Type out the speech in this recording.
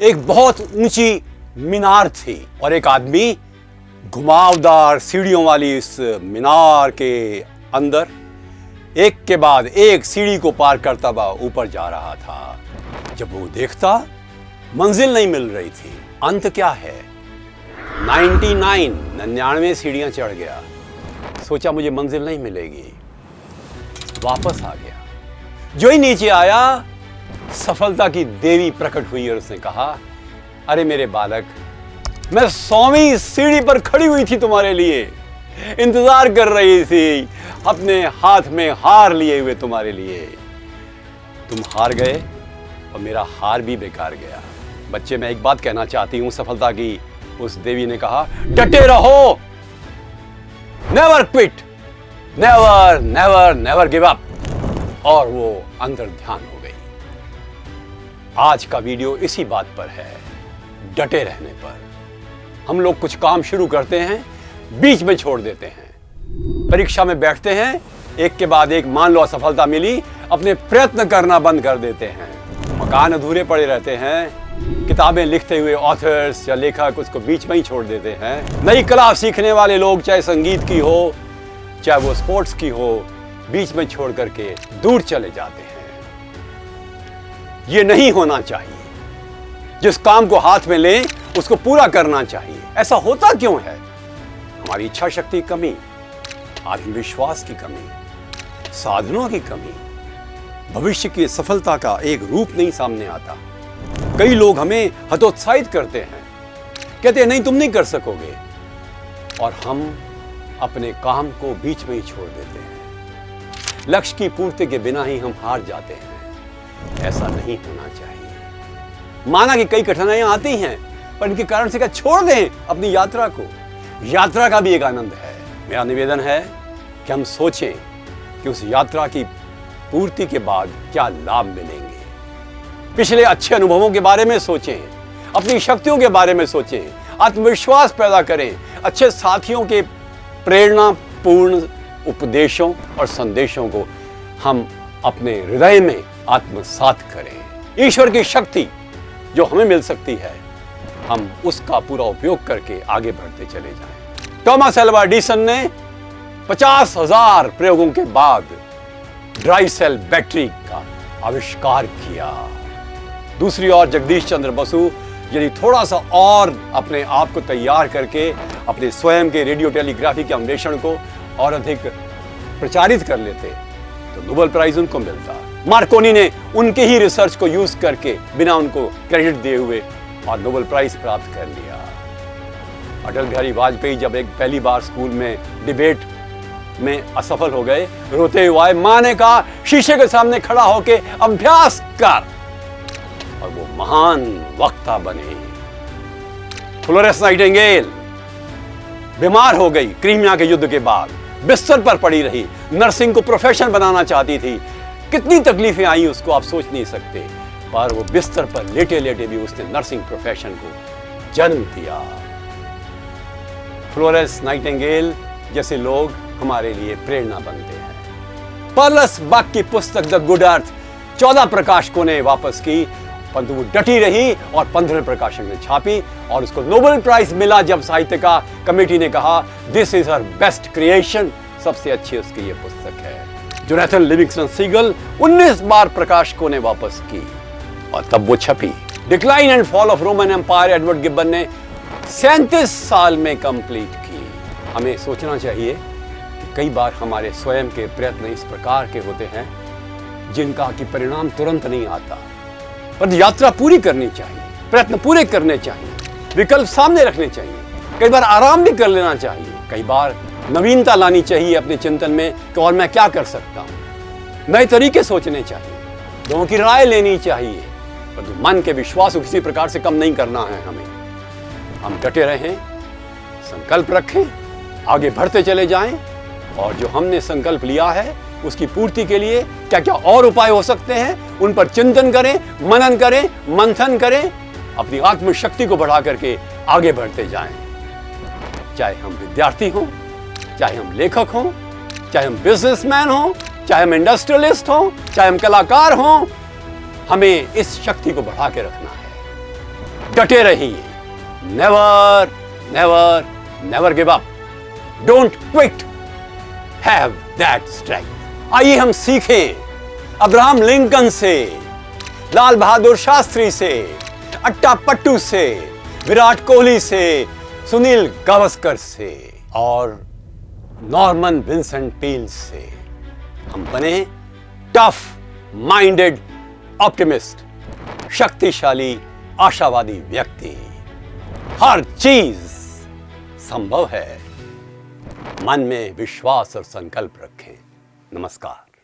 एक बहुत ऊंची मीनार थी और एक आदमी घुमावदार सीढ़ियों वाली इस मीनार के अंदर एक के बाद एक सीढ़ी को पार करता हुआ ऊपर जा रहा था। जब वो देखता मंजिल नहीं मिल रही थी। अंत क्या है? 99 सीढ़ियां चढ़ गया। सोचा मुझे मंजिल नहीं मिलेगी, वापस आ गया। जो ही नीचे आया सफलता की देवी प्रकट हुई और उसने कहा, अरे मेरे बालक, मैं 100वीं सीढ़ी पर खड़ी हुई थी, तुम्हारे लिए इंतजार कर रही थी, अपने हाथ में हार लिए हुए तुम्हारे लिए। तुम हार गए और मेरा हार भी बेकार गया। बच्चे, मैं एक बात कहना चाहती हूं, सफलता की उस देवी ने कहा, डटे रहो, never quit, never never never give up. और वो अंदर ध्यान हो गई। आज का वीडियो इसी बात पर है, डटे रहने पर। हम लोग कुछ काम शुरू करते हैं, बीच में छोड़ देते हैं। परीक्षा में बैठते हैं, एक के बाद एक मान लो असफलता मिली, अपने प्रयत्न करना बंद कर देते हैं। मकान अधूरे पड़े रहते हैं। किताबें लिखते हुए ऑथर्स या लेखक उसको बीच में ही छोड़ देते हैं। नई कला सीखने वाले लोग, चाहे संगीत की हो चाहे वो स्पोर्ट्स की हो, बीच में छोड़ करके दूर चले जाते हैं। ये नहीं होना चाहिए। जिस काम को हाथ में लें उसको पूरा करना चाहिए। ऐसा होता क्यों है? हमारी इच्छा शक्ति की कमी, आत्मविश्वास की कमी, साधनों की कमी, भविष्य की सफलता का एक रूप नहीं सामने आता। कई लोग हमें हतोत्साहित करते हैं, कहते हैं नहीं तुम नहीं कर सकोगे, और हम अपने काम को बीच में ही छोड़ देते हैं। लक्ष्य की पूर्ति के बिना ही हम हार जाते हैं। ऐसा नहीं होना चाहिए। माना कि कई कठिनाइयां आती हैं, पर इनके कारण से क्या छोड़ दें अपनी यात्रा को? यात्रा का भी एक आनंद है। मेरा निवेदन है कि हम सोचें कि उस यात्रा की पूर्ति के बाद क्या लाभ मिलेंगे। पिछले अच्छे अनुभवों के बारे में सोचें, अपनी शक्तियों के बारे में सोचें, आत्मविश्वास पैदा करें, अच्छे साथियों के प्रेरणापूर्ण उपदेशों और संदेशों को हम अपने हृदय में आत्मसात करें। ईश्वर की शक्ति जो हमें मिल सकती है, हम उसका पूरा उपयोग करके आगे बढ़ते चले जाएं। थॉमस अल्वा एडिसन ने 50,000 प्रयोगों के बाद ड्राई सेल बैटरी का आविष्कार किया। दूसरी ओर जगदीश चंद्र बसु यदि थोड़ा सा और अपने आप को तैयार करके अपने स्वयं के रेडियो टेलीग्राफी के अन्वेषण को और अधिक प्रचारित कर लेते तो नोबेल प्राइज उनको मिलता। मार्कोनी ने उनके ही रिसर्च को यूज करके बिना उनको क्रेडिट दिए हुए और नोबेल प्राइज प्राप्त कर लिया। अटल बिहारी वाजपेयी जब एक पहली बार स्कूल में डिबेट में असफल हो गए, रोते हुए आए। मां ने कहा शीशे के सामने खड़ा होके अभ्यास कर, और वो महान वक्ता बने। फ्लोरेंस नाइटिंगेल बीमार हो गई क्रीमिया के युद्ध के बाद, बिस्तर पर पड़ी रही, नर्सिंग को प्रोफेशन बनाना चाहती थी। कितनी तकलीफें आई उसको आप सोच नहीं सकते, पर वो बिस्तर पर लेटे लेटे भी उसने नर्सिंग प्रोफेशन को जन्म दिया। फ्लोरेंस नाइटिंगेल जैसे लोग हमारे लिए प्रेरणा बनते हैं। पर्लस बक की पुस्तक द गुड अर्थ 14 प्रकाशकों ने वापस की, परंतु वो डटी रही और 15 प्रकाशक ने छापी और उसको नोबेल प्राइज मिला। जब साहित्य का कमेटी ने कहा this is her best creation, सबसे अच्छी उसकी ये पुस्तक है। जोनाथन लिविंगस्टन सीगल 19 बार प्रकाशकों ने वापस की और तब वो छपी। Decline and fall of Roman Empire Edward Gibbon ने 37 साल में कंप्लीट की। हमें सोचना चाहिए कि कई बार हमारे स्वयं के प्रयत्न इस प्रकार के होते हैं जिनका कि परिणाम तुरंत नहीं आता, पर यात्रा पूरी करनी चाहिए, प्रयत्न पूरे करने चाहिए, विकल्प सामने रखने चाहिए, कई बार आराम भी कर लेना चाहिए, कई बार नवीनता लानी चाहिए अपने चिंतन में कि और मैं क्या कर सकता हूं। नए तरीके सोचने चाहिए, लोगों की राय लेनी चाहिए, पर मन के विश्वास को किसी प्रकार से कम नहीं करना है। हमें हम डटे रहें, संकल्प रखें, आगे बढ़ते चले जाएं, और जो हमने संकल्प लिया है उसकी पूर्ति के लिए क्या क्या और उपाय हो सकते हैं उन पर चिंतन करें, मनन करें, मंथन करें, अपनी आत्मशक्ति को बढ़ा करके आगे बढ़ते जाएं। चाहे हम विद्यार्थी हों, चाहे हम लेखक हों, चाहे हम बिजनेसमैन हों, चाहे हम इंडस्ट्रियलिस्ट हों, चाहे हम कलाकार हों, हमें इस शक्ति को बढ़ा के रखना है। डटे रहिए। Never never never give up, don't quit, have that strength. आइए हम सीखें अब्राहम लिंकन से, लाल बहादुर शास्त्री से, अट्टा पट्टू से, विराट कोहली से, सुनील गावस्कर से और नॉर्मन विंसेंट पील से। हम बने टफ माइंडेड ऑप्टिमिस्ट, शक्तिशाली आशावादी व्यक्ति। हर चीज संभव है, मन में विश्वास और संकल्प रखें। नमस्कार।